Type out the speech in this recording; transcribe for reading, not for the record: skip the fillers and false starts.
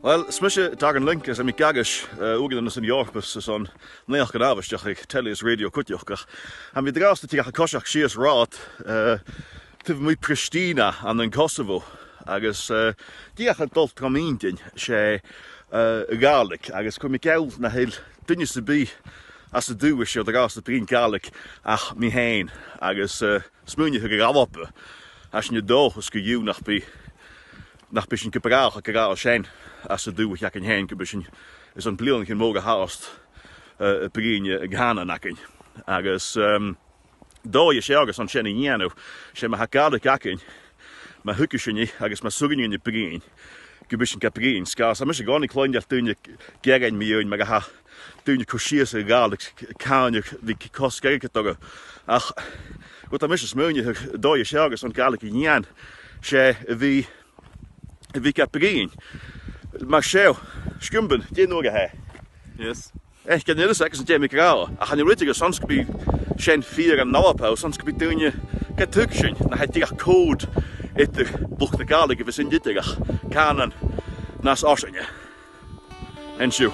Wel, smysje dag yn link as am I gagish ogen yn ysyn York bys son neach gan afys jach eich telus radio cwtioch gach. Am I dras ti gach a cosiach sias rad tyf mwy Pristina an yn Kosovo agus diach a dolt tram Indian se garlic agus kom I gael na heil dynnu sy bi as y dŵwys o dras y brin garlic ach mi hain agus smwynnu hyg gafoppe as ni do ysgu yw nach bisschen gebraach a schein as du wat jak in heen bisschen is een blion geen mogen haast begin je gana nakin agus do je sjagas aan schein jano schein ma hakade kakin ma hukkeschen agus ma sugin in je begin bisschen kaprin skaas a mis gar niet klein dat doen je gegen mi in ma ha doen je koshiers egal kan je wie kost kijken toch ach wat dan mis smeunje do je sjagas aan galik in jan she wie ik heb begin. Maar schau, schumben, die nog hij. Yes. Ik kan niet zeggen dat jij me graag. Ik ga niet weten, soms kan je geen 4 en nauwe pauze, soms kan je doen je geen tukschen. Dan heb je code, het boek de galige, we zijn dit tegen kanen naast Asje. En zo.